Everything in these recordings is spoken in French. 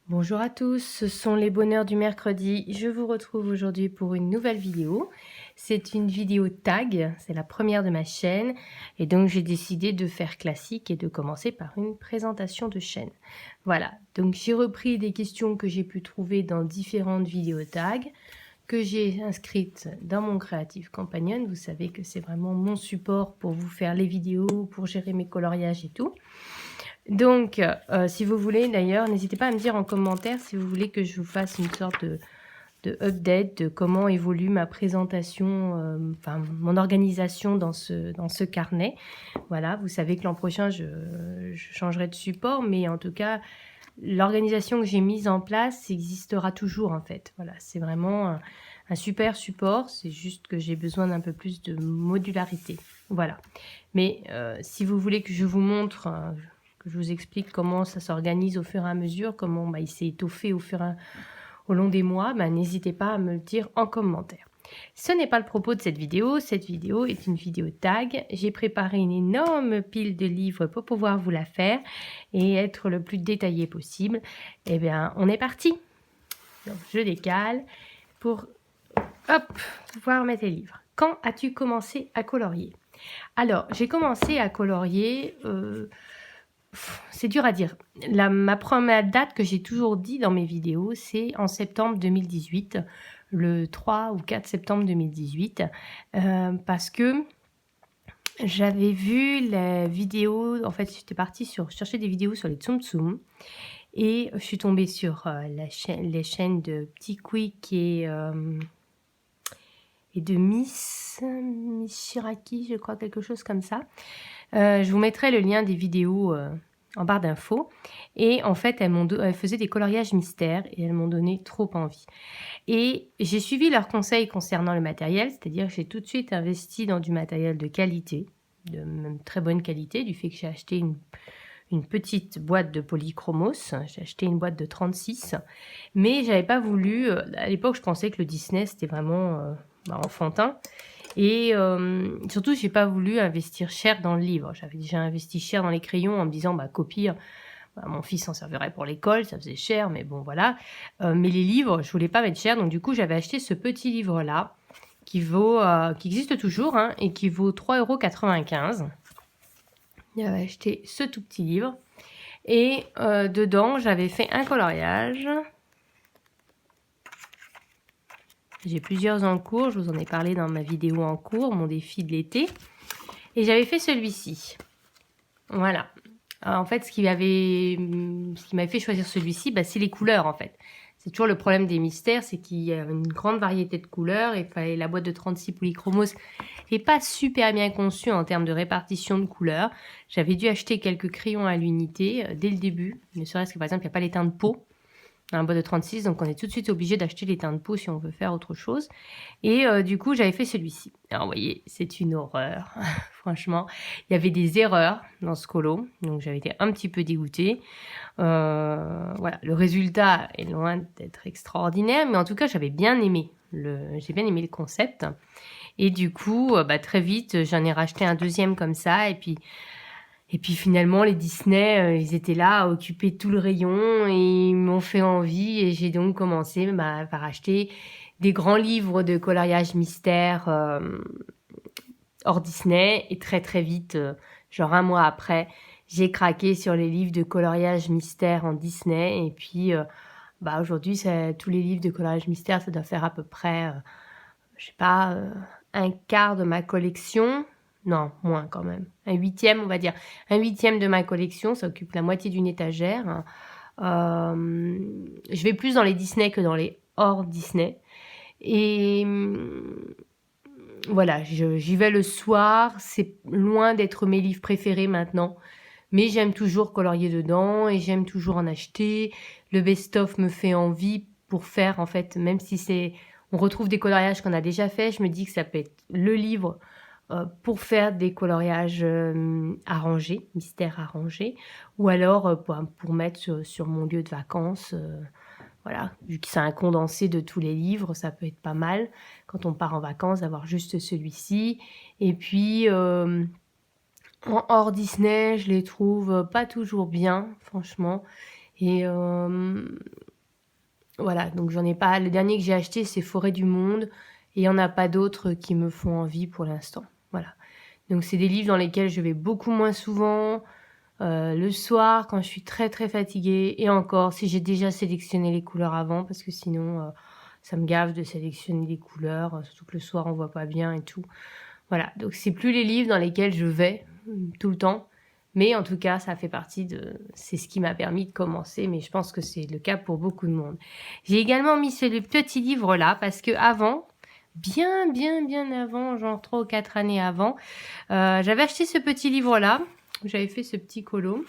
Bonjour à tous, ce sont les bonheurs du mercredi. Je vous retrouve aujourd'hui pour une nouvelle vidéo. C'est une vidéo tag, c'est la première de ma chaîne et donc j'ai décidé de faire classique et de commencer par une présentation de chaîne. Voilà, donc j'ai repris des questions que j'ai pu trouver dans différentes vidéos tags que j'ai inscrites dans mon Creative Companion. Vous savez que c'est vraiment mon support pour vous faire les vidéos, pour gérer mes coloriages et tout. Donc, si vous voulez, d'ailleurs, n'hésitez pas à me dire en commentaire si vous voulez que je vous fasse une sorte de update de comment évolue ma présentation, enfin mon organisation dans ce carnet. Voilà, vous savez que l'an prochain, je changerai de support, mais en tout cas, l'organisation que j'ai mise en place existera toujours en fait. Voilà, c'est vraiment un super support, c'est juste que j'ai besoin d'un peu plus de modularité. Voilà, mais si vous voulez que je vous montre... que je vous explique comment ça s'organise au fur et à mesure, comment il s'est étoffé au long des mois, n'hésitez pas à me le dire en commentaire. Ce n'est pas le propos de cette vidéo est une vidéo tag. J'ai préparé une énorme pile de livres pour pouvoir vous la faire et être le plus détaillé possible. Eh bien, on est parti. Donc, je décale pour pouvoir mettre les livres. Quand as-tu commencé à colorier? Alors, j'ai commencé à colorier... c'est dur à dire. Ma première date que j'ai toujours dit dans mes vidéos, c'est en septembre 2018, le 3 ou 4 septembre 2018, parce que j'avais vu la vidéo, en fait j'étais partie chercher des vidéos sur les Tsum Tsum, et je suis tombée sur les chaînes de Petit Quick et de Miss Shiraki, je crois, quelque chose comme ça. Je vous mettrai le lien des vidéos en barre d'infos. Et en fait, elles faisaient des coloriages mystères et elles m'ont donné trop envie. Et j'ai suivi leurs conseils concernant le matériel, c'est-à-dire que j'ai tout de suite investi dans du matériel de qualité, de même très bonne qualité, du fait que j'ai acheté une petite boîte de polychromos. J'ai acheté une boîte de 36, mais j'avais pas voulu... à l'époque, je pensais que le Disney, c'était vraiment enfantin. Et surtout, j'ai pas voulu investir cher dans le livre. J'avais déjà investi cher dans les crayons en me disant, copie, mon fils s'en servirait pour l'école, ça faisait cher, mais bon, voilà. Mais les livres, je voulais pas mettre cher, donc du coup, j'avais acheté ce petit livre-là, qui existe toujours, et qui vaut 3,95 €. J'avais acheté ce tout petit livre, et dedans, j'avais fait un coloriage. J'ai plusieurs en cours, je vous en ai parlé dans ma vidéo en cours, mon défi de l'été. Et j'avais fait celui-ci. Voilà. Alors, en fait, ce qui m'avait fait choisir celui-ci, c'est les couleurs, en fait. C'est toujours le problème des mystères, c'est qu'il y a une grande variété de couleurs. Et la boîte de 36 polychromos n'est pas super bien conçue en termes de répartition de couleurs. J'avais dû acheter quelques crayons à l'unité dès le début. Ne serait-ce que, par exemple, il n'y a pas les teintes de peau dans la boîte de 36, donc on est tout de suite obligé d'acheter les teintes de peau si on veut faire autre chose. Et du coup, j'avais fait celui-ci. Alors, vous voyez, c'est une horreur. Franchement, il y avait des erreurs dans ce colo, donc j'avais été un petit peu dégoûtée. Voilà, le résultat est loin d'être extraordinaire, mais en tout cas, j'ai bien aimé le concept. Et du coup, très vite, j'en ai racheté un deuxième comme ça, et puis finalement, les Disney, ils étaient là à occuper tout le rayon et ils m'ont fait envie. Et j'ai donc commencé par acheter des grands livres de coloriage mystère hors Disney. Et très très vite, genre un mois après, j'ai craqué sur les livres de coloriage mystère en Disney. Et puis aujourd'hui, tous les livres de coloriage mystère, ça doit faire à peu près, je sais pas, un quart de ma collection. Non, moins quand même. Un huitième, on va dire. Un huitième de ma collection, ça occupe la moitié d'une étagère. Je vais plus dans les Disney que dans les hors Disney. Et voilà, j'y vais le soir. C'est loin d'être mes livres préférés maintenant. Mais j'aime toujours colorier dedans et j'aime toujours en acheter. Le best-of me fait envie pour faire, en fait, même si on retrouve des coloriages qu'on a déjà fait, je me dis que ça peut être le livre pour faire des coloriages arrangés, mystères arrangés, ou alors pour mettre sur mon lieu de vacances. Voilà, vu que c'est un condensé de tous les livres, ça peut être pas mal quand on part en vacances d'avoir juste celui-ci. Et puis en hors Disney, je les trouve pas toujours bien, franchement. Et voilà, donc j'en ai pas. Le dernier que j'ai acheté, c'est Forêt du Monde. Et il n'y en a pas d'autres qui me font envie pour l'instant. Voilà. Donc c'est des livres dans lesquels je vais beaucoup moins souvent. Le soir, quand je suis très très fatiguée. Et encore, si j'ai déjà sélectionné les couleurs avant. Parce que sinon, ça me gave de sélectionner les couleurs. Surtout que le soir, on voit pas bien et tout. Voilà, donc c'est plus les livres dans lesquels je vais tout le temps. Mais en tout cas, ça fait partie de... C'est ce qui m'a permis de commencer, mais je pense que c'est le cas pour beaucoup de monde. J'ai également mis ce petit livre-là, parce que avant, bien avant, genre 3 ou 4 années avant, j'avais acheté ce petit livre-là. J'avais fait ce petit colo.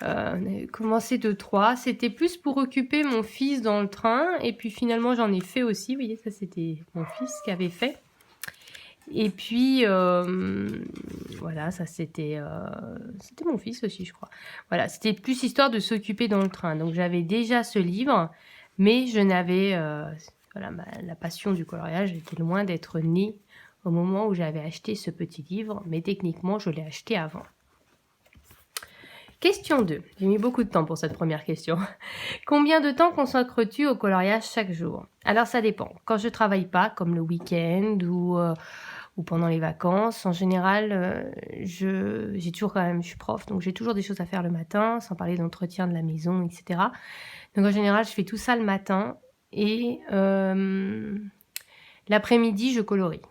On avait commencé de 3. C'était plus pour occuper mon fils dans le train. Et puis finalement, j'en ai fait aussi. Vous voyez, ça c'était mon fils qui avait fait. Et puis, voilà, ça c'était mon fils aussi, je crois. Voilà, c'était plus histoire de s'occuper dans le train. Donc j'avais déjà ce livre, mais je n'avais... voilà, la passion du coloriage était loin d'être née au moment où j'avais acheté ce petit livre, mais techniquement, je l'ai acheté avant. Question 2. J'ai mis beaucoup de temps pour cette première question. Combien de temps consacres-tu au coloriage chaque jour? Alors ça dépend. Quand je travaille pas, comme le week-end ou pendant les vacances, en général, j'ai toujours quand même, je suis prof, donc j'ai toujours des choses à faire le matin, sans parler d'entretien de la maison, etc. Donc en général, je fais tout ça le matin et l'après-midi, je colorie.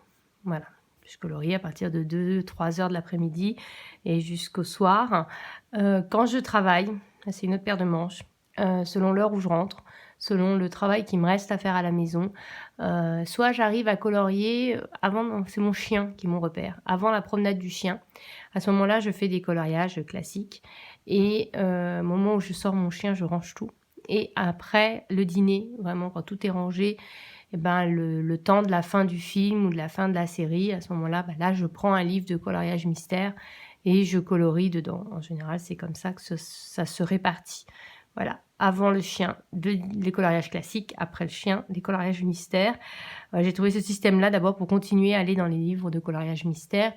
Voilà. Je colorie à partir de 2-3 heures de l'après-midi et jusqu'au soir. Quand je travaille, c'est une autre paire de manches, selon l'heure où je rentre, selon le travail qui me reste à faire à la maison, soit j'arrive à colorier avant, c'est mon chien qui est mon repère, avant la promenade du chien. À ce moment-là, je fais des coloriages classiques et au moment où je sors mon chien, je range tout. Et après le dîner, vraiment quand tout est rangé, et ben le temps de la fin du film ou de la fin de la série, à ce moment-là, là je prends un livre de coloriage mystère et je colorie dedans. En général, c'est comme ça que ça se répartit. Voilà, avant le chien, les coloriages classiques, après le chien, les coloriages mystères. J'ai trouvé ce système-là d'abord pour continuer à aller dans les livres de coloriage mystère.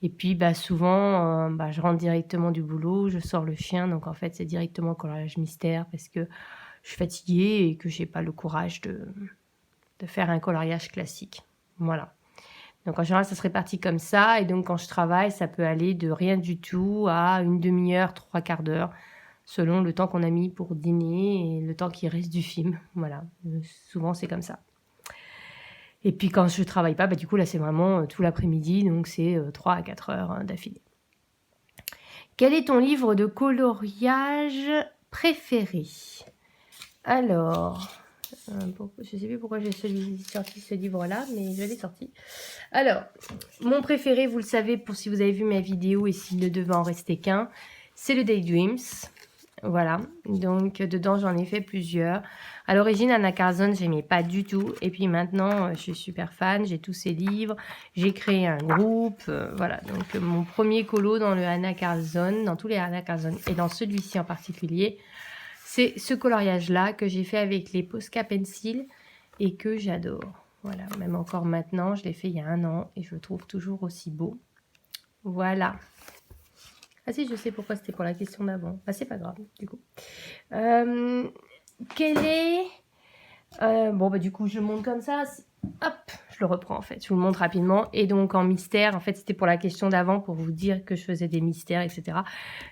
Et puis souvent, je rentre directement du boulot, je sors le chien, donc en fait c'est directement coloriage mystère parce que je suis fatiguée et que j'ai pas le courage de faire un coloriage classique. Voilà. Donc en général, ça se répartit comme ça. Et donc quand je travaille, ça peut aller de rien du tout à une demi-heure, 3/4 d'heure, selon le temps qu'on a mis pour dîner et le temps qui reste du film. Voilà. Souvent, c'est comme ça. Et puis quand je travaille pas, du coup là, c'est vraiment tout l'après-midi. Donc c'est 3 à 4 heures d'affilée. Quel est ton livre de coloriage préféré? Alors... je ne sais plus pourquoi j'ai sorti ce livre-là, mais je l'ai sorti. Alors, mon préféré, vous le savez, pour si vous avez vu ma vidéo et s'il ne devait en rester qu'un, c'est le Daydreams. Voilà, donc dedans, j'en ai fait plusieurs. À l'origine, Anna Carlson, je n'aimais pas du tout. Et puis maintenant, je suis super fan, j'ai tous ses livres. J'ai créé un groupe. Voilà, donc mon premier colo dans le Anna Carlson, dans tous les Anna Carlson et dans celui-ci en particulier, c'est ce coloriage-là que j'ai fait avec les Posca Pencil et que j'adore. Voilà, même encore maintenant, je l'ai fait il y a 1 an et je le trouve toujours aussi beau. Voilà. Ah si, je sais pourquoi c'était pour la question d'avant. C'est pas grave, du coup. Quel est... du coup, je monte comme ça. Hop, je le reprends en fait. Je vous le montre rapidement. Et donc en mystère, en fait, c'était pour la question d'avant, pour vous dire que je faisais des mystères, etc.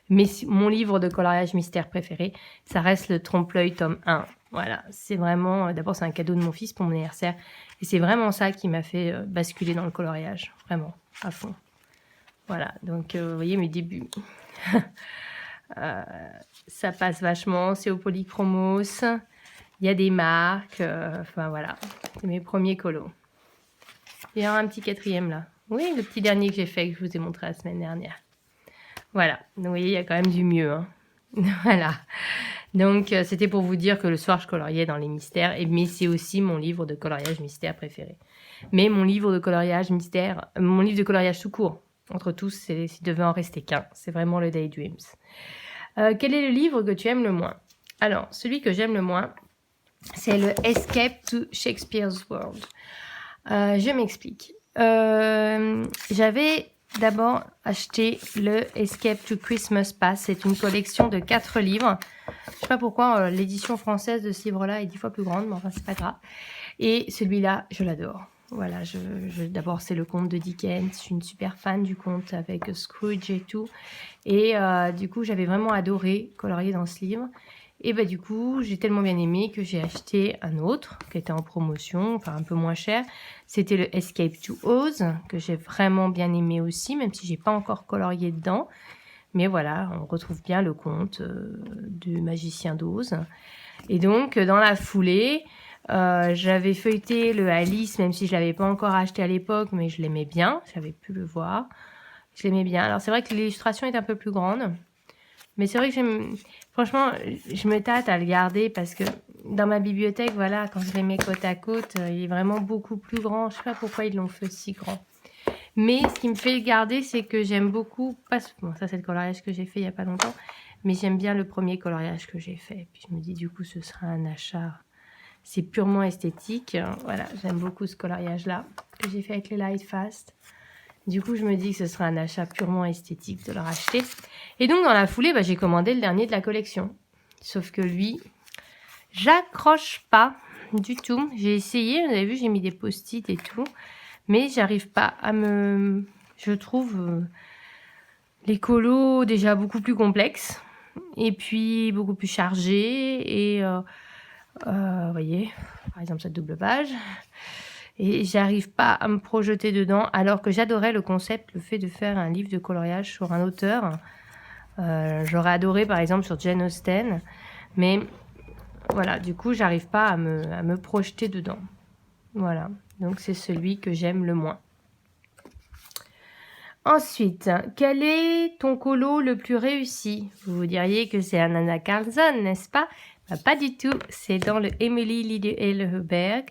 Mais mon livre de coloriage mystère préféré, ça reste le Trompe-l'œil tome 1. Voilà, c'est vraiment... D'abord, c'est un cadeau de mon fils pour mon anniversaire. Et c'est vraiment ça qui m'a fait basculer dans le coloriage. Vraiment, à fond. Voilà, donc vous voyez mes débuts. Ça passe vachement, c'est au Polychromos. Il y a des marques, enfin voilà, c'est mes premiers colos. Il y a un petit 4e là. Oui, le petit dernier que j'ai fait, que je vous ai montré la semaine dernière. Voilà, donc vous voyez, il y a quand même du mieux. Hein. Voilà, donc c'était pour vous dire que le soir, je coloriais dans les mystères, mais c'est aussi mon livre de coloriage mystère préféré. Mais mon livre de coloriage mystère, mon livre de coloriage tout court, entre tous, s'il devait en rester qu'un, c'est vraiment le Daydreams. Quel est le livre que tu aimes le moins? Alors, celui que j'aime le moins, c'est le Escape to Shakespeare's World. Je m'explique. J'avais d'abord acheté le Escape to Christmas Pass. C'est une collection de 4 livres. Je sais pas pourquoi l'édition française de ce livre-là est 10 fois plus grande, mais enfin c'est pas grave. Et celui-là, je l'adore. Voilà, d'abord c'est le conte de Dickens. Je suis une super fan du conte avec Scrooge et tout. Et du coup, j'avais vraiment adoré colorier dans ce livre. Et bah du coup, j'ai tellement bien aimé que j'ai acheté un autre qui était en promotion, enfin un peu moins cher. C'était le Escape to Oz, que j'ai vraiment bien aimé aussi, même si j'ai pas encore colorié dedans. Mais voilà, on retrouve bien le conte du magicien d'Oz. Et donc, dans la foulée, j'avais feuilleté le Alice, même si je l'avais pas encore acheté à l'époque, mais je l'aimais bien, j'avais pu le voir. Je l'aimais bien. Alors c'est vrai que l'illustration est un peu plus grande. Mais c'est vrai que j'aime... Franchement, je me tâte à le garder parce que dans ma bibliothèque, voilà, quand je les mets côte à côte, il est vraiment beaucoup plus grand. Je sais pas pourquoi ils l'ont fait si grand. Mais ce qui me fait le garder, c'est que j'aime beaucoup... Bon, ça c'est le coloriage que j'ai fait il y a pas longtemps. Mais j'aime bien le premier coloriage que j'ai fait. Puis je me dis, du coup, ce sera un achat. C'est purement esthétique. Voilà, j'aime beaucoup ce coloriage-là que j'ai fait avec les Light Fast. Du coup, je me dis que ce sera un achat purement esthétique de le racheter. Et donc, dans la foulée, j'ai commandé le dernier de la collection. Sauf que lui, j'accroche pas du tout. J'ai essayé, vous avez vu, j'ai mis des post-it et tout. Mais j'arrive pas à me... Je trouve les colos déjà beaucoup plus complexes. Et puis, beaucoup plus chargés. Et, vous voyez, par exemple, cette double page. Et j'arrive pas à me projeter dedans, alors que j'adorais le concept, le fait de faire un livre de coloriage sur un auteur. J'aurais adoré, par exemple, sur Jane Austen. Mais voilà, du coup, j'arrive pas à me projeter dedans. Voilà, donc c'est celui que j'aime le moins. Ensuite, quel est ton colo le plus réussi? Vous vous diriez que c'est un Anna Carlson, n'est-ce pas? Pas du tout, c'est dans le Emily Liljeberg.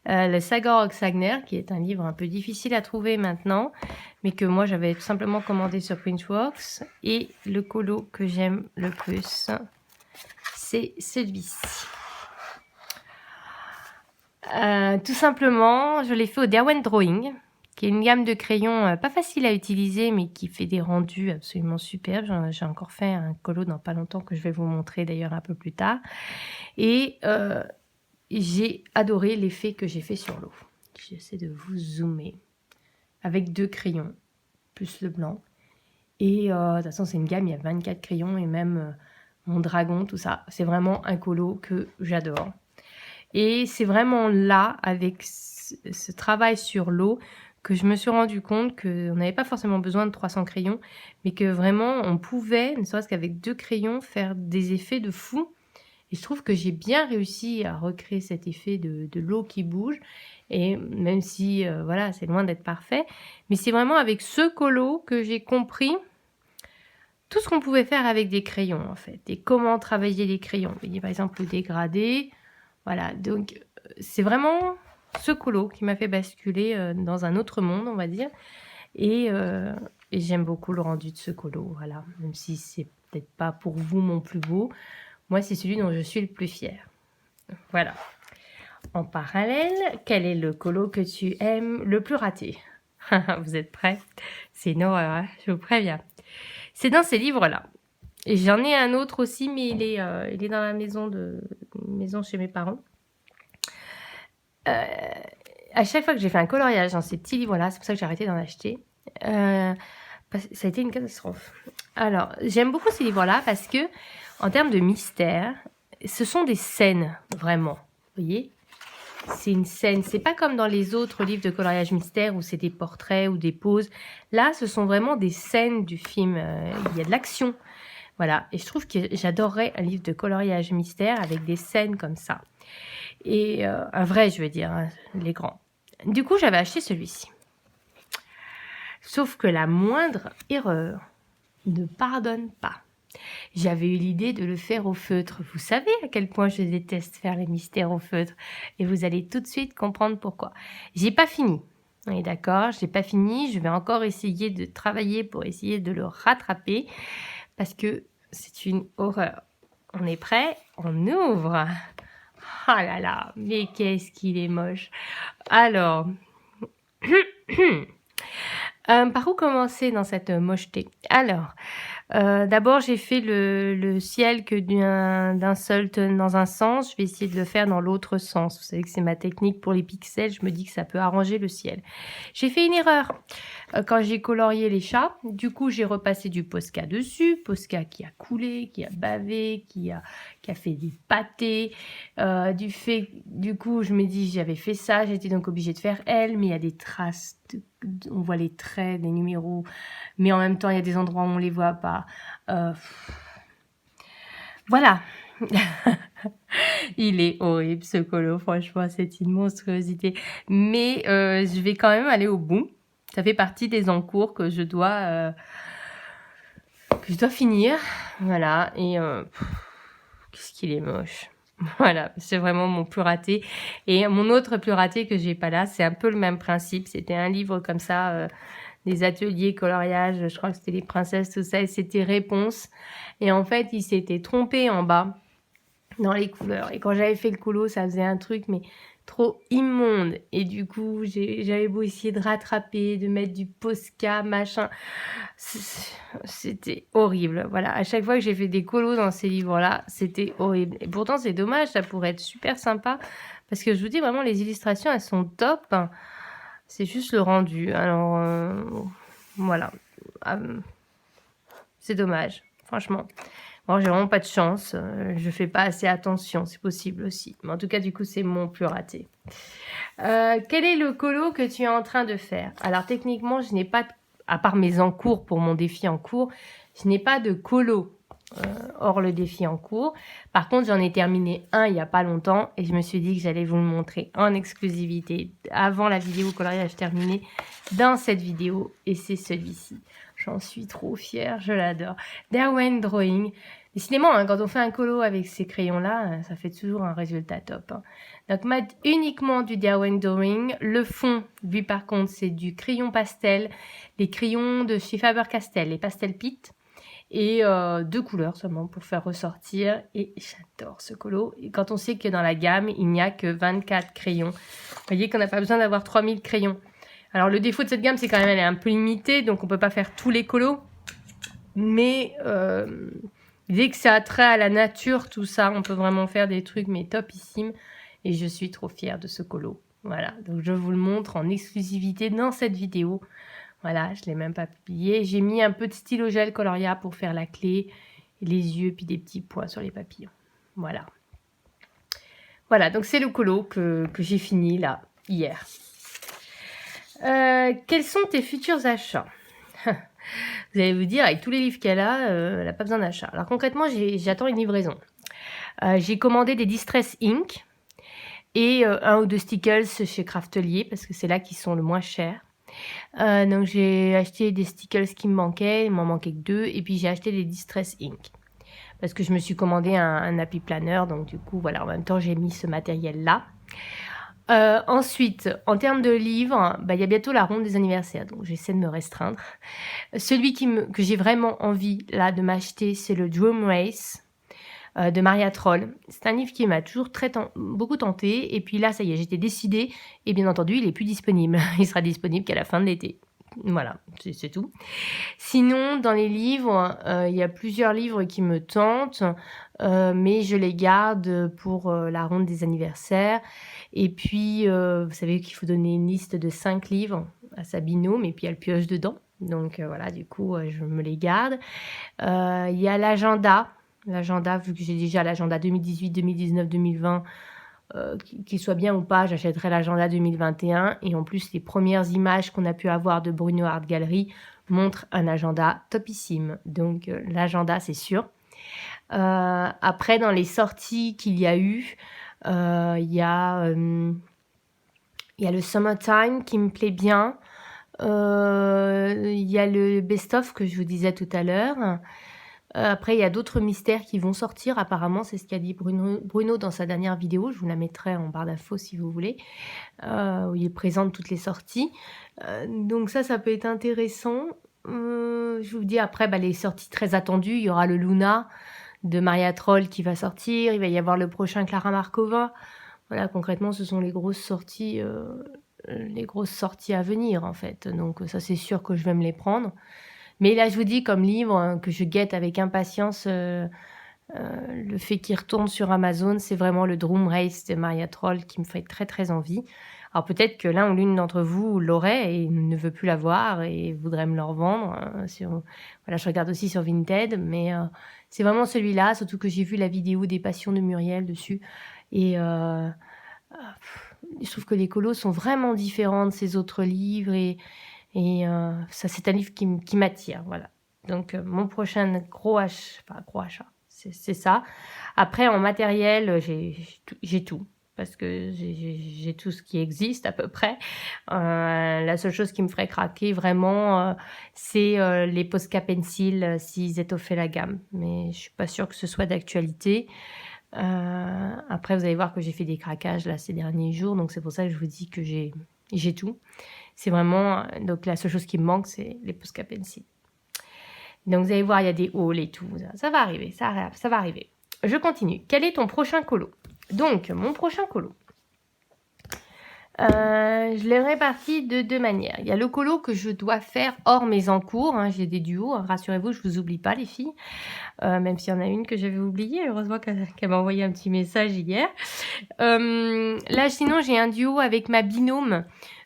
Le Sagor Sagner, qui est un livre un peu difficile à trouver maintenant, mais que moi j'avais tout simplement commandé sur Printworks. Et le colo que j'aime le plus, c'est celui-ci. Tout simplement, je l'ai fait au Derwent Drawing, qui est une gamme de crayons pas facile à utiliser, mais qui fait des rendus absolument superbes. J'ai encore fait un colo dans pas longtemps que je vais vous montrer d'ailleurs un peu plus tard. Et j'ai adoré l'effet que j'ai fait sur l'eau. J'essaie de vous zoomer. Avec 2 crayons, plus le blanc. Et de toute façon, c'est une gamme, il y a 24 crayons et même mon dragon, tout ça. C'est vraiment un colo que j'adore. Et c'est vraiment là, avec ce travail sur l'eau, que je me suis rendu compte qu'on n'avait pas forcément besoin de 300 crayons, mais que vraiment, on pouvait, ne serait-ce qu'avec 2 crayons, faire des effets de fou. Et je trouve que j'ai bien réussi à recréer cet effet de l'eau qui bouge. Et même si, voilà, c'est loin d'être parfait. Mais c'est vraiment avec ce colo que j'ai compris tout ce qu'on pouvait faire avec des crayons, en fait. Et comment travailler les crayons. Vous voyez, par exemple, le dégradé. Voilà, donc c'est vraiment ce colo qui m'a fait basculer dans un autre monde, on va dire. Et j'aime beaucoup le rendu de ce colo, voilà. Même si c'est peut-être pas pour vous mon plus beau. Moi, c'est celui dont je suis le plus fière. Voilà. En parallèle, quel est le colo que tu aimes le plus rater? Vous êtes prêts? C'est une horreur, hein, je vous préviens. C'est dans ces livres-là. Et j'en ai un autre aussi, mais il est dans la maison chez mes parents. À chaque fois que j'ai fait un coloriage dans ces petits livres-là, c'est pour ça que j'ai arrêté d'en acheter. Ça a été une catastrophe. Alors, j'aime beaucoup ces livres-là parce que, en termes de mystère, ce sont des scènes, vraiment. Vous voyez? C'est une scène. C'est pas comme dans les autres livres de coloriage mystère où c'est des portraits ou des poses. Là, ce sont vraiment des scènes du film. Il y a de l'action. Voilà. Et je trouve que j'adorerais un livre de coloriage mystère avec des scènes comme ça. Et un vrai, je veux dire, hein, les grands. Du coup, j'avais acheté celui-ci. Sauf que la moindre erreur ne pardonne pas. J'avais eu l'idée de le faire au feutre. Vous savez à quel point je déteste faire les mystères au feutre. Et vous allez tout de suite comprendre pourquoi. J'ai pas fini. On est d'accord, j'ai pas fini. Je vais encore essayer de travailler pour essayer de le rattraper. Parce que c'est une horreur. On est prêt? On ouvre. Ah là là, mais qu'est-ce qu'il est moche. Alors... Par où commencer dans cette mocheté? Alors, d'abord j'ai fait le ciel que d'un seul dans un sens, je vais essayer de le faire dans l'autre sens. Vous savez que c'est ma technique pour les pixels, je me dis que ça peut arranger le ciel. J'ai fait une erreur, quand j'ai colorié les chats. Du coup, j'ai repassé du Posca dessus, Posca qui a coulé, qui a bavé, qui a fait des pâtés. Du coup, je me dis, j'avais fait ça, j'étais donc obligée de faire elle, mais il y a des traces, on voit les traits, des numéros, mais en même temps, il y a des endroits où on les voit pas. Voilà. Il est horrible ce colo, franchement, c'est une monstruosité. Mais je vais quand même aller au bout. Ça fait partie des encours que je dois finir. Voilà, et qu'est-ce qu'il est moche. Voilà, c'est vraiment mon plus raté. Et mon autre plus raté que j'ai pas là, c'est un peu le même principe. C'était un livre comme ça, des ateliers coloriage, je crois que c'était les princesses, tout ça, et c'était réponse. Et en fait, il s'était trompé en bas dans les couleurs. Et quand j'avais fait le colo, ça faisait un truc, mais trop immonde. Et du coup, j'avais beau essayer de rattraper, de mettre du Posca, machin. C'était horrible. Voilà, à chaque fois que j'ai fait des colos dans ces livres-là, c'était horrible. Et pourtant, c'est dommage, ça pourrait être super sympa. Parce que je vous dis, vraiment, les illustrations, elles sont top. C'est juste le rendu. Alors, voilà. C'est dommage, franchement. Bon, j'ai vraiment pas de chance. Je fais pas assez attention, c'est possible aussi. Mais en tout cas, du coup, c'est mon plus raté. Quel est le colo que tu es en train de faire? Alors, techniquement, je n'ai pas, à part mes encours pour mon défi en cours, je n'ai pas de colo hors le défi en cours. Par contre, j'en ai terminé un il n'y a pas longtemps et je me suis dit que j'allais vous le montrer en exclusivité avant la vidéo coloriage terminée dans cette vidéo, et c'est celui-ci. J'en suis trop fière, je l'adore. Derwent Drawing. Décidément, hein, quand on fait un colo avec ces crayons-là, ça fait toujours un résultat top. Hein. Donc, uniquement du Derwent Drawing. Le fond, lui par contre, c'est du crayon pastel. Les crayons de chez Faber-Castell, les Pastel Pit. Et 2 couleurs seulement pour faire ressortir. Et j'adore ce colo. Et quand on sait que dans la gamme, il n'y a que 24 crayons. Vous voyez qu'on n'a pas besoin d'avoir 3000 crayons. Alors, le défaut de cette gamme, c'est quand même elle est un peu limitée. Donc, on ne peut pas faire tous les colos. Mais dès que ça a trait à la nature, tout ça, on peut vraiment faire des trucs mais topissimes. Et je suis trop fière de ce colo. Voilà, donc je vous le montre en exclusivité dans cette vidéo. Voilà, je ne l'ai même pas publié. J'ai mis un peu de stylo gel Coloria pour faire la clé, les yeux, puis des petits points sur les papillons. Voilà. Voilà, donc c'est le colo que j'ai fini là, hier. Quels sont tes futurs achats? Vous allez vous dire, avec tous les livres qu'elle n'a pas besoin d'achat. Alors concrètement, j'attends une livraison. J'ai commandé des Distress Ink et 1 ou 2 stickers chez Craftelier parce que c'est là qu'ils sont le moins chers. Donc j'ai acheté des stickers qui me manquaient, il m'en manquait que 2, et puis j'ai acheté des Distress Ink parce que je me suis commandé un happy planner, donc du coup voilà, en même temps j'ai mis ce matériel là. Ensuite, en termes de livres, il y a bientôt la ronde des anniversaires, donc j'essaie de me restreindre. Celui que j'ai vraiment envie là de m'acheter, c'est le Drum Race de Maria Troll. C'est un livre qui m'a toujours beaucoup tenté, et puis là, ça y est, j'étais décidée, et bien entendu, il n'est plus disponible. Il sera disponible qu'à la fin de l'été. Voilà, c'est tout. Sinon, dans les livres, il y a plusieurs livres qui me tentent, mais je les garde pour la ronde des anniversaires. Et puis, vous savez qu'il faut donner une liste de 5 livres à sa binôme, et puis elle pioche dedans. Donc voilà, du coup, je me les garde. Il y a l'agenda. L'agenda, vu que j'ai déjà l'agenda 2018, 2019, 2020, qu'il soit bien ou pas, j'achèterai l'agenda 2021. Et en plus, les premières images qu'on a pu avoir de Bruno Art Gallery montrent un agenda topissime. Donc l'agenda, c'est sûr. Après, dans les sorties qu'il y a eu, il y a le Summertime qui me plaît bien. Il y a le best-of que je vous disais tout à l'heure. Après, il y a d'autres mystères qui vont sortir. Apparemment, c'est ce qu'a dit Bruno dans sa dernière vidéo. Je vous la mettrai en barre d'infos si vous voulez. Où il présente toutes les sorties. Donc ça peut être intéressant. Je vous dis après, les sorties très attendues. Il y aura le Luna de Maria Troll qui va sortir. Il va y avoir le prochain Clara Markova. Voilà, concrètement, ce sont les grosses sorties les grosses sorties à venir, en fait. Donc ça, c'est sûr que je vais me les prendre. Mais là, je vous dis, comme livre que je guette avec impatience, le fait qu'il retourne sur Amazon, c'est vraiment le Drum Race de Maria Troll qui me fait très très envie. Alors peut-être que l'un ou l'une d'entre vous l'aurait et ne veut plus l'avoir et voudrait me le revendre. Voilà, je regarde aussi sur Vinted, mais c'est vraiment celui-là, surtout que j'ai vu la vidéo des Passions de Muriel dessus. Et je trouve que les colos sont vraiment différents de ces autres livres et ça, c'est un livre qui m'attire. Voilà. Donc mon prochain gros achat, c'est ça. Après, en matériel, j'ai tout. Parce que j'ai tout ce qui existe à peu près. La seule chose qui me ferait craquer vraiment, c'est les Posca Pencil s'ils étaient fait la gamme. Mais je suis pas sûre que ce soit d'actualité. Après, vous allez voir que j'ai fait des craquages là ces derniers jours. Donc c'est pour ça que je vous dis que j'ai tout. C'est vraiment... Donc la seule chose qui me manque, c'est les Posca Pencil. Donc vous allez voir, il y a des hauls et tout. Ça va arriver, ça va arriver. Je continue. Quel est ton prochain colo? Donc, mon prochain colo. Je l'ai réparti de deux manières. Il y a le colo que je dois faire hors mes encours. Hein, j'ai des duos. Hein, rassurez-vous, je ne vous oublie pas, les filles. Même s'il y en a une que j'avais oubliée. Heureusement qu'elle m'a envoyé un petit message hier. Là, sinon, j'ai un duo avec ma binôme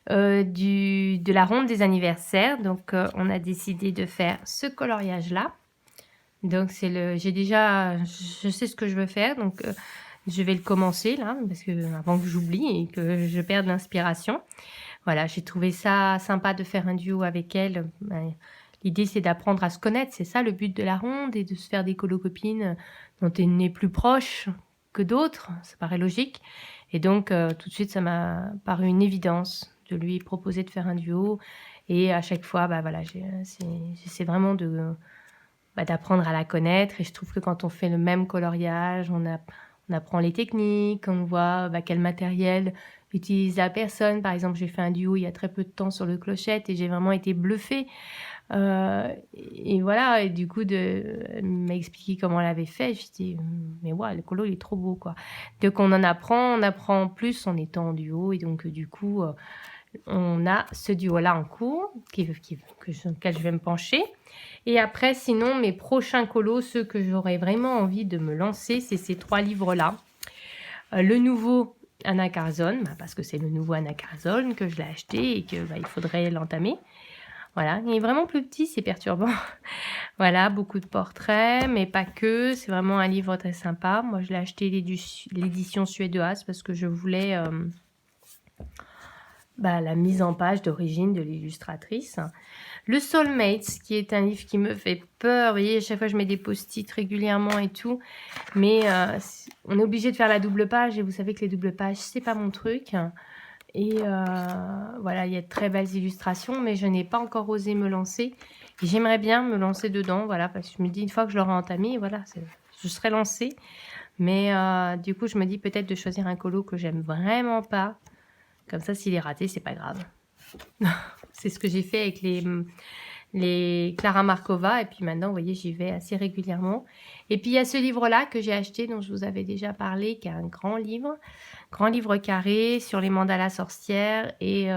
de la ronde des anniversaires. Donc, on a décidé de faire ce coloriage-là. Donc, je sais ce que je veux faire. Donc, je vais le commencer là, parce que avant que j'oublie et que je perde l'inspiration. Voilà, j'ai trouvé ça sympa de faire un duo avec elle. L'idée, c'est d'apprendre à se connaître. C'est ça le but de la ronde, et de se faire des colocopines dont on est plus proche que d'autres. Ça paraît logique. Et donc, tout de suite, ça m'a paru une évidence de lui proposer de faire un duo. Et à chaque fois, voilà, j'essaie vraiment d'apprendre à la connaître. Et je trouve que quand on fait le même coloriage, on apprend les techniques, on voit quel matériel utilise la personne. Par exemple, j'ai fait un duo il y a très peu de temps sur le clochette et j'ai vraiment été bluffée. Et voilà, et du coup, elle m'a expliqué comment elle avait fait. Je dis, mais ouais, le colo, il est trop beau, quoi. Donc, on apprend plus en étant en duo. Et donc, du coup, on a ce duo-là en cours, sur lequel je vais me pencher. Et après, sinon, mes prochains colos, ceux que j'aurais vraiment envie de me lancer, c'est ces 3 livres-là. Le nouveau Anna Carzone, parce que c'est le nouveau Anna Carzone que je l'ai acheté et que il faudrait l'entamer. Voilà, il est vraiment plus petit, c'est perturbant. Voilà, beaucoup de portraits, mais pas que. C'est vraiment un livre très sympa. Moi, je l'ai acheté l'édition suédoise parce que je voulais la mise en page d'origine de l'illustratrice. Le Soulmates, qui est un livre qui me fait peur. Vous voyez, à chaque fois, je mets des post-it régulièrement et tout. Mais on est obligé de faire la double page. Et vous savez que les doubles pages, c'est pas mon truc. Et voilà, il y a de très belles illustrations. Mais je n'ai pas encore osé me lancer. Et j'aimerais bien me lancer dedans. Voilà, parce que je me dis, une fois que je l'aurai entamé, voilà, je serai lancée. Mais du coup, je me dis peut-être de choisir un colo que j'aime vraiment pas. Comme ça, s'il est raté, c'est pas grave. C'est ce que j'ai fait avec les Clara Markova. Et puis maintenant, vous voyez, j'y vais assez régulièrement. Et puis, il y a ce livre-là que j'ai acheté, dont je vous avais déjà parlé, qui est un grand livre carré sur les mandalas sorcières et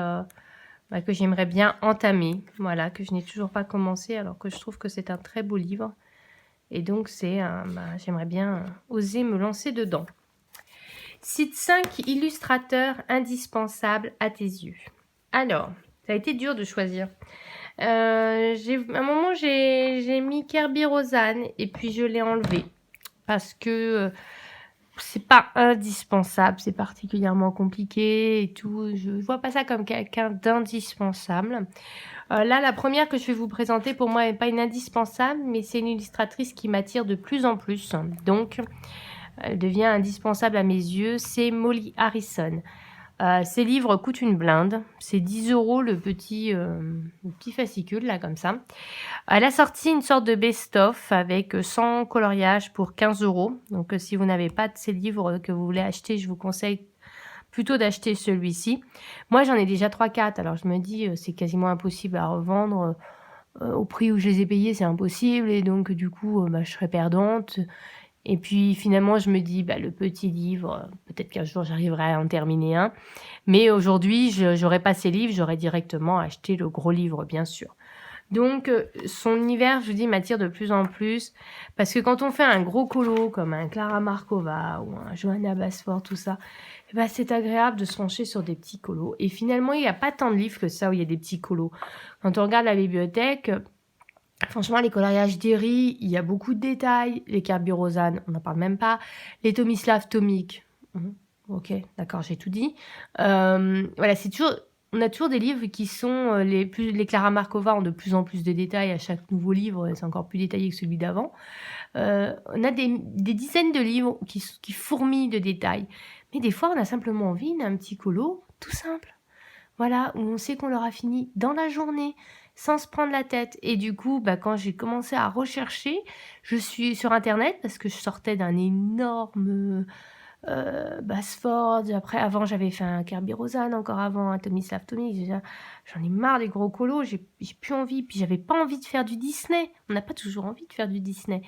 que j'aimerais bien entamer. Voilà, que je n'ai toujours pas commencé, alors que je trouve que c'est un très beau livre. Et donc, j'aimerais bien oser me lancer dedans. Cite 5 illustrateurs indispensables à tes yeux. Alors, ça a été dur de choisir. À un moment, j'ai mis Kirby Rosanne et puis je l'ai enlevé parce que c'est pas indispensable, c'est particulièrement compliqué et tout. Je vois pas ça comme quelqu'un d'indispensable. Là, la première que je vais vous présenter, pour moi, n'est pas une indispensable, mais c'est une illustratrice qui m'attire de plus en plus. Donc, elle devient indispensable à mes yeux. C'est Molly Harrison. Ces livres coûtent une blinde. C'est 10 € le petit fascicule, là, comme ça. Elle a sorti une sorte de best-of avec 100 coloriages pour 15 €. Donc, si vous n'avez pas de ces livres que vous voulez acheter, je vous conseille plutôt d'acheter celui-ci. Moi, j'en ai déjà 3-4. Alors, je me dis, c'est quasiment impossible à revendre. Au prix où je les ai payés, c'est impossible. Et donc, du coup, je serais perdante. Et puis finalement, je me dis, bah, le petit livre, peut-être qu'un jour j'arriverai à en terminer un. Mais aujourd'hui, je n'aurais pas ces livres, j'aurais directement acheté le gros livre, bien sûr. Donc, son univers, je vous dis, m'attire de plus en plus. Parce que quand on fait un gros colo, comme un Clara Markova ou un Johanna Basford, tout ça, eh ben, c'est agréable de se pencher sur des petits colos. Et finalement, il n'y a pas tant de livres que ça où il y a des petits colos. Quand on regarde la bibliothèque, franchement, les coloriages d'Eri, il y a beaucoup de détails. Les Kerby Rosan, on n'en parle même pas. Les Tomislav Tomik, ok, d'accord, j'ai tout dit. Voilà, c'est toujours... On a toujours des livres qui sont les Clara Markova ont de plus en plus de détails à chaque nouveau livre, c'est encore plus détaillé que celui d'avant. On a des dizaines de livres qui fourmillent de détails. Mais des fois, on a simplement envie d'un petit colo tout simple. Voilà, où on sait qu'on l'aura fini dans la journée, sans se prendre la tête. Et du coup, bah, quand j'ai commencé à rechercher, je suis sur Internet, parce que je sortais d'un énorme Basford. Après, avant, j'avais fait un Kerby Rosan, encore avant, un Tomislav Tomik. J'en ai marre des gros colos, j'ai plus envie. Puis j'avais pas envie de faire du Disney. On n'a pas toujours envie de faire du Disney.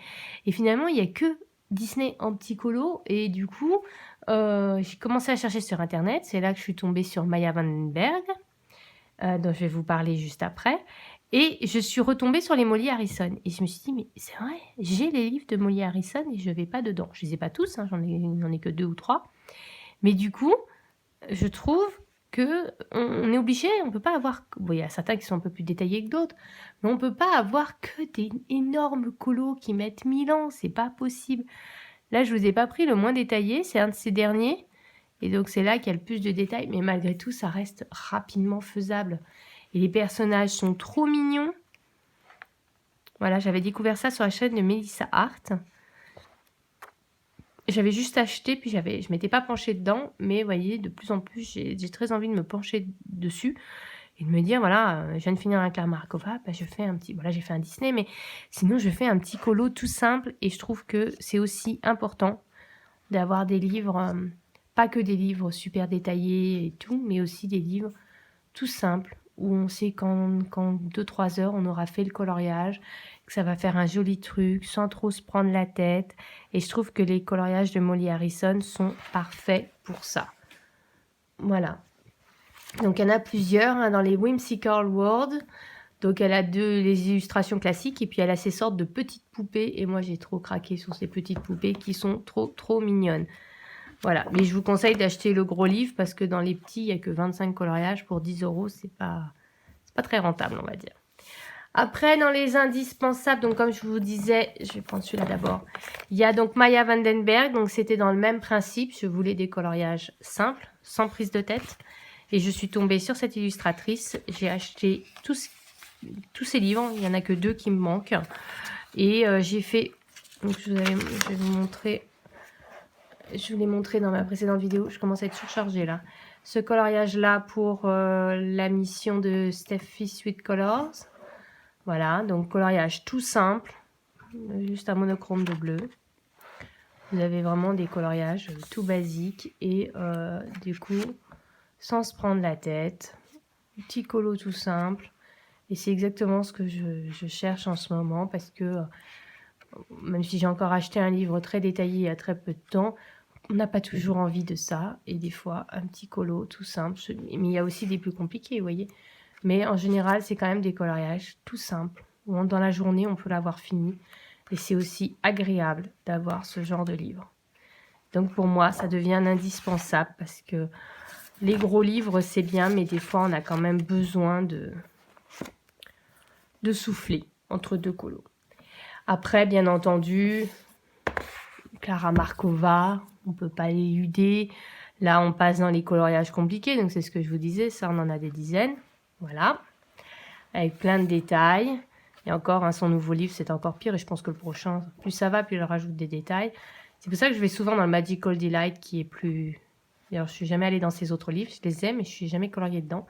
Et finalement, il n'y a que Disney en petit colo. Et du coup, j'ai commencé à chercher sur Internet. C'est là que je suis tombée sur Maya Vandenberg, dont je vais vous parler juste après. Et je suis retombée sur les Molly Harrison. Et je me suis dit, mais c'est vrai, j'ai les livres de Molly Harrison et je ne vais pas dedans. Je ne les ai pas tous, hein, j'en ai que 2 ou 3. Mais du coup, je trouve qu'on est obligé, on ne peut pas avoir... Bon, il y a certains qui sont un peu plus détaillés que d'autres, mais on ne peut pas avoir que des énormes colos qui mettent 1000 ans. C'est pas possible. Là, je ne vous ai pas pris le moins détaillé, c'est un de ces derniers. Et donc, c'est là qu'il y a le plus de détails. Mais malgré tout, ça reste rapidement faisable. Et les personnages sont trop mignons. Voilà, j'avais découvert ça sur la chaîne de Melissa Hart. J'avais juste acheté, puis je ne m'étais pas penchée dedans. Mais vous voyez, de plus en plus, j'ai très envie de me pencher dessus. Et de me dire, voilà, je viens de finir un Clara Markova, bah, je fais un petit... Voilà, j'ai fait un Disney, mais sinon, je fais un petit colo tout simple. Et je trouve que c'est aussi important d'avoir des livres, pas que des livres super détaillés et tout, mais aussi des livres tout simples, où on sait qu'en 2-3 heures, on aura fait le coloriage, que ça va faire un joli truc, sans trop se prendre la tête. Et je trouve que les coloriages de Molly Harrison sont parfaits pour ça. Voilà. Donc, il y en a plusieurs hein, dans les Whimsical World. Donc, elle a les illustrations classiques et puis elle a ces sortes de petites poupées. Et moi, j'ai trop craqué sur ces petites poupées qui sont trop mignonnes. Voilà, mais je vous conseille d'acheter le gros livre parce que dans les petits, il n'y a que 25 coloriages pour 10 €. C'est pas très rentable, on va dire. Après, dans les indispensables, donc comme je vous disais, je vais prendre celui-là d'abord. Il y a donc Maya Vandenberg, donc c'était dans le même principe. Je voulais des coloriages simples, sans prise de tête. Et je suis tombée sur cette illustratrice. J'ai acheté tous ces livres. Il n'y en a que 2 qui me manquent. Et j'ai fait... Donc je vais vous montrer... Je vous l'ai montré dans ma précédente vidéo. Je commence à être surchargée là. Ce coloriage-là pour la mission de Steffi Sweet Colors. Voilà, donc coloriage tout simple. Juste un monochrome de bleu. Vous avez vraiment des coloriages tout basiques. Et du coup, sans se prendre la tête. Petit colo tout simple. Et c'est exactement ce que je cherche en ce moment. Parce que même si j'ai encore acheté un livre très détaillé il y a très peu de temps, on n'a pas toujours envie de ça. Et des fois, un petit colo tout simple. Mais il y a aussi des plus compliqués, vous voyez. Mais en général, c'est quand même des coloriages tout simples. Où dans la journée, on peut l'avoir fini. Et c'est aussi agréable d'avoir ce genre de livre. Donc pour moi, ça devient indispensable. Parce que les gros livres, c'est bien. Mais des fois, on a quand même besoin de souffler entre 2 colos. Après, bien entendu... Clara Markova, on ne peut pas l'éluder. Là, on passe dans les coloriages compliqués, donc c'est ce que je vous disais, ça, on en a des dizaines. Voilà, avec plein de détails. Et encore, hein, son nouveau livre, c'est encore pire, et je pense que le prochain, plus ça va, plus il rajoute des détails. C'est pour ça que je vais souvent dans le Magical Delight, qui est plus... D'ailleurs, je ne suis jamais allée dans ses autres livres, je les aime, mais je ne suis jamais coloriée dedans.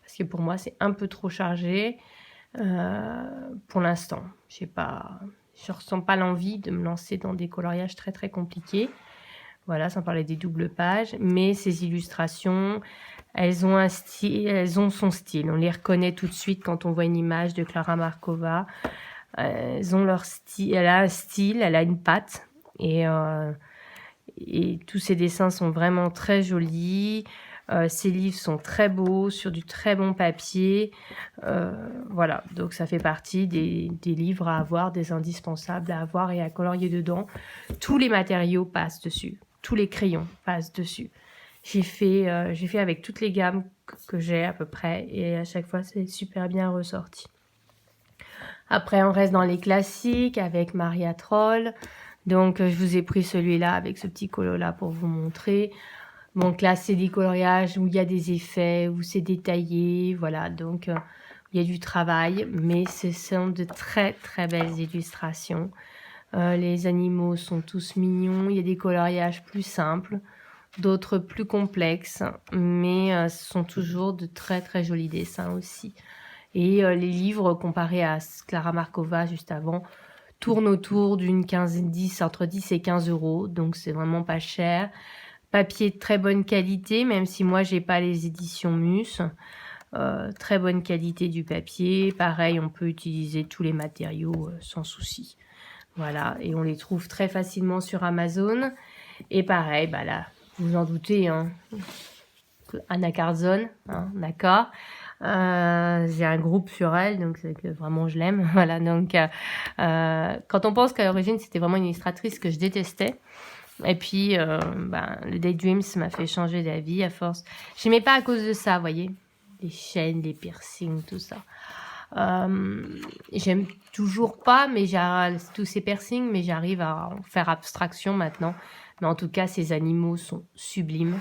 Parce que pour moi, c'est un peu trop chargé pour l'instant. Je ne ressens pas l'envie de me lancer dans des coloriages très compliqués. Voilà, sans parler des doubles pages. Mais ces illustrations, elles ont un style, elles ont son style. On les reconnaît tout de suite quand on voit une image de Clara Markova. Elles ont leur style. Elle a un style, elle a une patte. Et tous ces dessins sont vraiment très jolis. Ces livres sont très beaux, sur du très bon papier. Voilà, donc ça fait partie des livres à avoir, des indispensables à avoir et à colorier dedans. Tous les matériaux passent dessus, tous les crayons passent dessus. J'ai fait avec toutes les gammes que j'ai à peu près, et à chaque fois c'est super bien ressorti. Après on reste dans les classiques avec Maria Troll. Donc je vous ai pris celui-là avec ce petit colo là pour vous montrer. Donc là c'est des coloriages où il y a des effets, où c'est détaillé, voilà, donc il y a du travail, mais ce sont de très très belles illustrations. Les animaux sont tous mignons, il y a des coloriages plus simples, d'autres plus complexes, mais ce sont toujours de très très jolis dessins aussi. Et les livres comparés à Clara Markova juste avant tournent autour entre 10 et 15 €, donc c'est vraiment pas cher. Papier de très bonne qualité, même si moi j'ai pas les éditions Mus. Très bonne qualité du papier. Pareil, on peut utiliser tous les matériaux sans souci. Voilà, et on les trouve très facilement sur Amazon. Et pareil, bah là, vous en doutez, hein, Anna Carzone, hein, d'accord. J'ai un groupe sur elle, donc c'est que vraiment je l'aime. Voilà, donc quand on pense qu'à l'origine c'était vraiment une illustratrice que je détestais, et puis le Daydreams m'a fait changer d'avis à force. J'aimais pas à cause de ça, vous voyez, les chaînes, les piercings, tout ça. J'aime toujours pas, mais tous ces piercings, mais j'arrive à en faire abstraction maintenant. Mais en tout cas, ces animaux sont sublimes.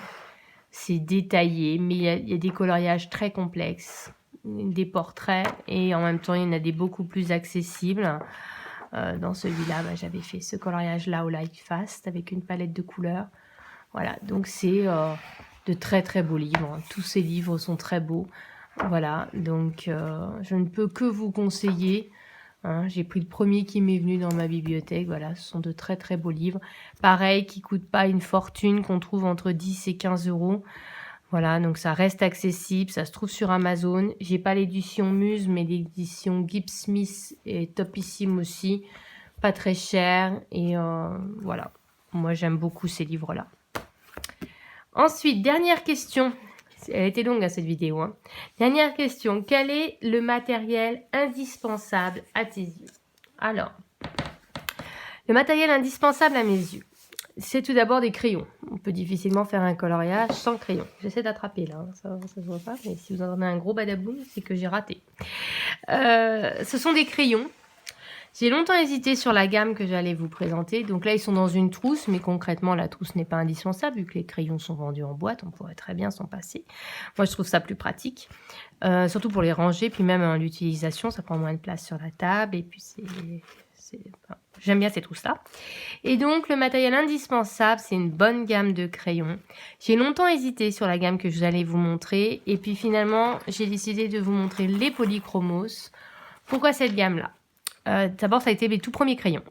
C'est détaillé, mais il y a des coloriages très complexes, des portraits, et en même temps, il y en a des beaucoup plus accessibles. Dans celui-là, j'avais fait ce coloriage-là au Light Fast avec une palette de couleurs. Voilà, donc c'est de très très beaux livres. Hein. Tous ces livres sont très beaux. Voilà, donc je ne peux que vous conseiller. Hein, j'ai pris le premier qui m'est venu dans ma bibliothèque. Voilà, ce sont de très très beaux livres. Pareil, qui ne coûtent pas une fortune, qu'on trouve entre 10 et 15 €. Voilà, donc ça reste accessible, ça se trouve sur Amazon. J'ai pas l'édition Muse, mais l'édition Gibbs Smith est topissime aussi. Pas très cher, et voilà. Moi, j'aime beaucoup ces livres-là. Ensuite, dernière question. Elle a été longue à cette vidéo. Hein. Dernière question. Quel est le matériel indispensable à tes yeux? Alors, le matériel indispensable à mes yeux, c'est tout d'abord des crayons. On peut difficilement faire un coloriage sans crayon. J'essaie d'attraper là, hein. Ça se voit pas, mais si vous en avez un gros badaboum, c'est que j'ai raté. Ce sont des crayons. J'ai longtemps hésité sur la gamme que j'allais vous présenter. Donc là, ils sont dans une trousse, mais concrètement, la trousse n'est pas indispensable vu que les crayons sont vendus en boîte. On pourrait très bien s'en passer. Moi, je trouve ça plus pratique, surtout pour les ranger. Puis même l'utilisation, ça prend moins de place sur la table. Et puis, j'aime bien ces trousses-là. Et donc, le matériel indispensable, c'est une bonne gamme de crayons. J'ai longtemps hésité sur la gamme que je allais vous montrer. Et puis finalement, j'ai décidé de vous montrer les Polychromos. Pourquoi cette gamme-là? D'abord, ça a été mes tout premiers crayons.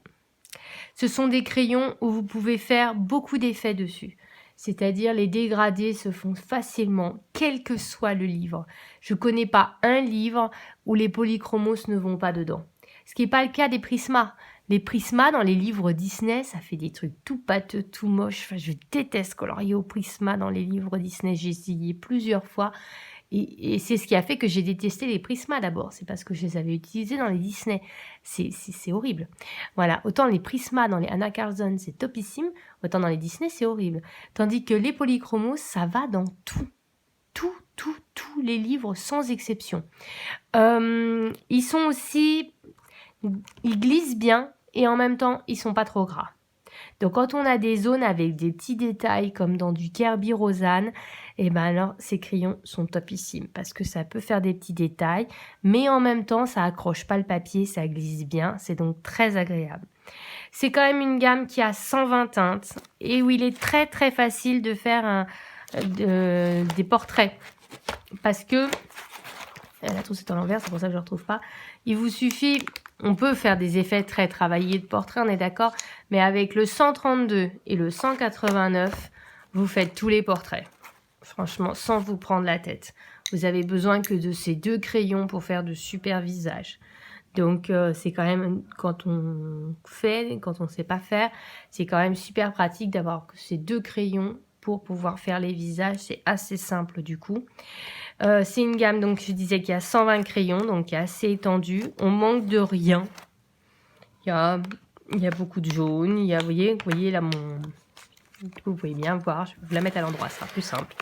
Ce sont des crayons où vous pouvez faire beaucoup d'effets dessus. C'est-à-dire les dégradés se font facilement, quel que soit le livre. Je ne connais pas un livre où les polychromos ne vont pas dedans. Ce qui n'est pas le cas des prismas. Les prismas dans les livres Disney, ça fait des trucs tout pâteux, tout moches. Enfin, je déteste colorier au prisma dans les livres Disney. J'ai essayé plusieurs fois. Et c'est ce qui a fait que j'ai détesté les prismas d'abord. C'est parce que je les avais utilisés dans les Disney. C'est horrible. Voilà. Autant les prismas dans les Anna Carzone, c'est topissime. Autant dans les Disney, c'est horrible. Tandis que les polychromos, ça va dans tout. Tous les livres sans exception. Ils sont aussi... Ils glissent bien et en même temps, ils sont pas trop gras. Donc, quand on a des zones avec des petits détails comme dans du Kirby Rosanne, et ben alors ces crayons sont topissimes parce que ça peut faire des petits détails, mais en même temps, ça accroche pas le papier, ça glisse bien, c'est donc très agréable. C'est quand même une gamme qui a 120 teintes et où il est très très facile de faire des portraits parce que la trousse est à l'envers, c'est pour ça que je ne retrouve pas. Il vous suffit, on peut faire des effets très travaillés de portrait, on est d'accord, mais avec le 132 et le 189, vous faites tous les portraits. Franchement, sans vous prendre la tête. Vous avez besoin que de ces deux crayons pour faire de super visages. Donc c'est quand même, quand on ne sait pas faire, c'est quand même super pratique d'avoir ces 2 crayons pour pouvoir faire les visages. C'est assez simple du coup. C'est une gamme, donc je disais qu'il y a 120 crayons, donc qui est assez étendue. On manque de rien. Il y a beaucoup de jaune. Il y a, vous voyez là vous pouvez bien voir. Je vais vous la mettre à l'endroit, ce sera plus simple.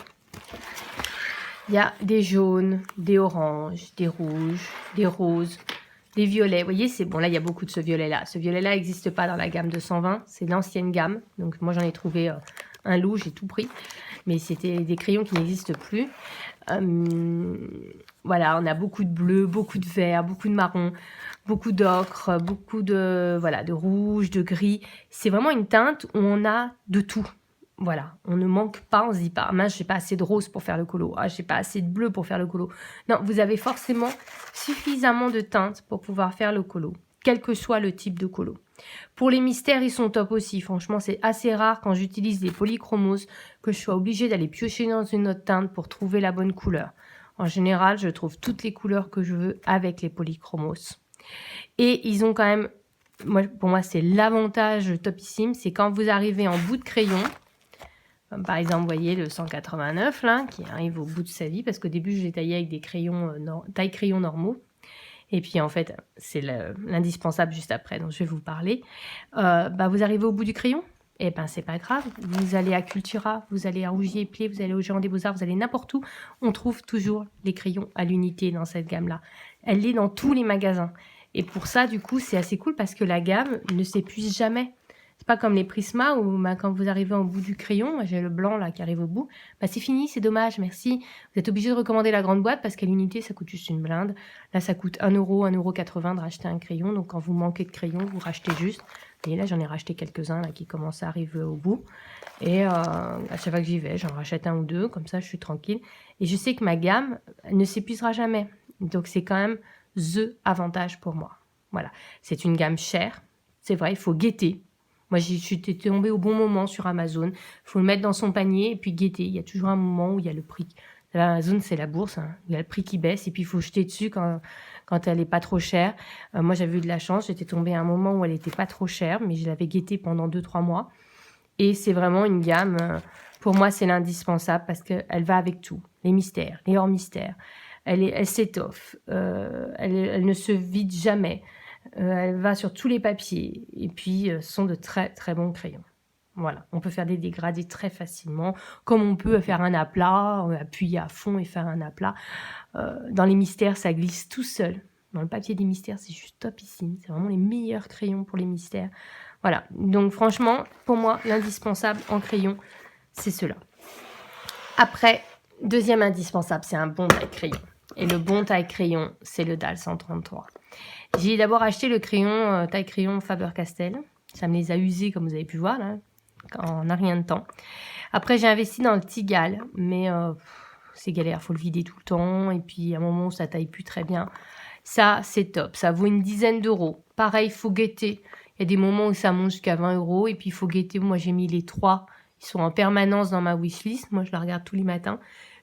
Il y a des jaunes, des oranges, des rouges, des roses, des violets. Vous voyez, c'est bon. Là, il y a beaucoup de ce violet-là. Ce violet-là n'existe pas dans la gamme de 120. C'est l'ancienne gamme. Donc, moi, j'en ai trouvé un lot. J'ai tout pris. Mais c'était des crayons qui n'existent plus. Voilà, on a beaucoup de bleu, beaucoup de vert, beaucoup de marron, beaucoup d'ocre, beaucoup de, voilà, de rouge, de gris. C'est vraiment une teinte où on a de tout. Voilà, on ne manque pas, on se dit pas, mince, j'ai pas assez de rose pour faire le colo, ah, j'ai pas assez de bleu pour faire le colo. Non, vous avez forcément suffisamment de teintes pour pouvoir faire le colo, quel que soit le type de colo. Pour les mystères, ils sont top aussi. Franchement, c'est assez rare quand j'utilise des polychromos que je sois obligée d'aller piocher dans une autre teinte pour trouver la bonne couleur. En général, je trouve toutes les couleurs que je veux avec les polychromos. Et ils ont quand même, pour moi, c'est l'avantage topissime, c'est quand vous arrivez en bout de crayon, comme par exemple, vous voyez le 189 là, qui arrive au bout de sa vie, parce qu'au début, je l'ai taillé avec des crayons, taille crayon normaux. Et puis en fait, c'est l'indispensable juste après, dont je vais vous parler. Vous arrivez au bout du crayon, et ben c'est pas grave. Vous allez à Cultura, vous allez à Rougier et Play, vous allez au Géant des Beaux-Arts, vous allez n'importe où. On trouve toujours les crayons à l'unité dans cette gamme-là. Elle est dans tous les magasins. Et pour ça, du coup, c'est assez cool parce que la gamme ne s'épuise jamais. C'est pas comme les Prisma où quand vous arrivez au bout du crayon, j'ai le blanc là qui arrive au bout, c'est fini, c'est dommage, merci. Vous êtes obligé de recommander la grande boîte parce qu'à l'unité, ça coûte juste une blinde. Là, ça coûte 1 €, 1,80 € de racheter un crayon. Donc, quand vous manquez de crayon, vous rachetez juste. Et là, j'en ai racheté quelques-uns là qui commencent à arriver au bout. Et à chaque fois que j'y vais, j'en rachète 1 ou 2, comme ça, je suis tranquille. Et je sais que ma gamme ne s'épuisera jamais. Donc, c'est quand même the avantage pour moi. Voilà. C'est une gamme chère. C'est vrai, il faut guetter. Moi, je suis tombée au bon moment sur Amazon. Il faut le mettre dans son panier et puis guetter. Il y a toujours un moment où il y a le prix. Amazon, c'est la bourse. Hein. Il y a le prix qui baisse et puis il faut jeter dessus quand elle n'est pas trop chère. Moi, j'avais eu de la chance. J'étais tombée à un moment où elle n'était pas trop chère, mais je l'avais guettée pendant 2-3 mois. Et c'est vraiment une gamme, pour moi, c'est l'indispensable parce qu'elle va avec tout. Les mystères, les hors-mystères. Elle s'étoffe. Elle ne se vide jamais. Elle va sur tous les papiers. Et puis, ce sont de très, très bons crayons. Voilà, on peut faire des dégradés très facilement, comme on peut faire un aplat, appuyer à fond et faire un aplat. Dans les mystères, ça glisse tout seul. Dans le papier des mystères, c'est juste topissime. C'est vraiment les meilleurs crayons pour les mystères. Voilà, donc franchement, pour moi, l'indispensable en crayon, c'est cela. Après, deuxième indispensable, c'est un bon taille-crayon. Et le bon taille-crayon, c'est le DAL 133. J'ai d'abord acheté le crayon taille-crayon Faber-Castell. Ça me les a usés, comme vous avez pu voir, là, en un rien de temps. Après, j'ai investi dans le Tigal, mais c'est galère, il faut le vider tout le temps. Et puis, à un moment où ça taille plus très bien. Ça, c'est top. Ça vaut une dizaine d'euros. Pareil, il faut guetter. Il y a des moments où ça monte jusqu'à 20 €. Et puis, il faut guetter. Moi, j'ai mis les 3. Ils sont en permanence dans ma wishlist. Moi, je la regarde tous les matins.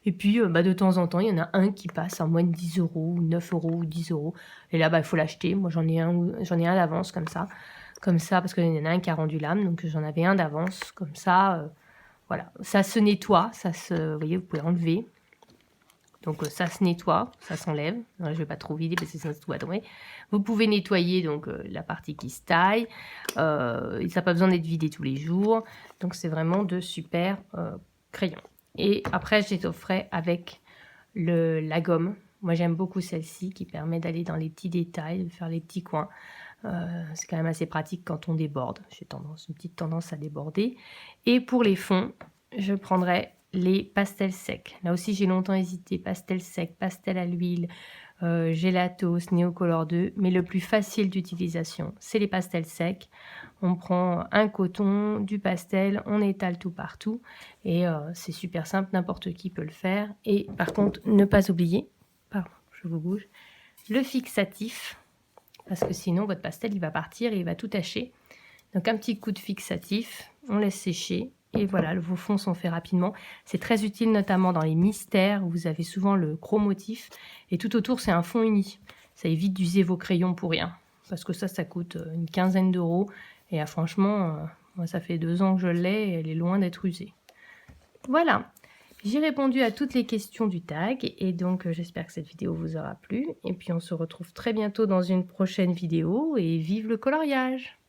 Et puis, de temps en temps, il y en a un qui passe à moins de 10 €, ou 9 € ou 10 €. Et là, il faut l'acheter. Moi, j'en ai un d'avance comme ça. Comme ça, parce qu'il y en a un qui a rendu l'âme. Donc, j'en avais un d'avance. Comme ça, voilà. Ça se nettoie. Vous voyez, vous pouvez enlever. Donc, ça se nettoie, ça s'enlève. Je ne vais pas trop vider parce que sinon, tout va tomber. Vous pouvez nettoyer donc la partie qui se taille. Ça n'a pas besoin d'être vidé tous les jours. Donc, c'est vraiment de super crayons. Et après, je les offrais avec la gomme. Moi, j'aime beaucoup celle-ci qui permet d'aller dans les petits détails, de faire les petits coins. C'est quand même assez pratique quand on déborde. J'ai une petite tendance à déborder. Et pour les fonds, je prendrai les pastels secs. Là aussi, j'ai longtemps hésité. Pastel sec, pastel à l'huile, Gelatos, Neocolor 2. Mais le plus facile d'utilisation, c'est les pastels secs. On prend un coton, du pastel, on étale tout partout. Et c'est super simple, n'importe qui peut le faire. Et par contre, ne pas oublier, pardon, je vous bouge, le fixatif. Parce que sinon, votre pastel, il va partir et il va tout tacher. Donc, un petit coup de fixatif, on laisse sécher. Et voilà, vos fonds sont faits rapidement. C'est très utile, notamment dans les mystères, où vous avez souvent le gros motif. Et tout autour, c'est un fond uni. ça évite d'user vos crayons pour rien. Parce que ça coûte une quinzaine d'euros. Et franchement, moi ça fait 2 ans que je l'ai et elle est loin d'être usée. Voilà, j'ai répondu à toutes les questions du tag et donc j'espère que cette vidéo vous aura plu. Et puis on se retrouve très bientôt dans une prochaine vidéo et vive le coloriage!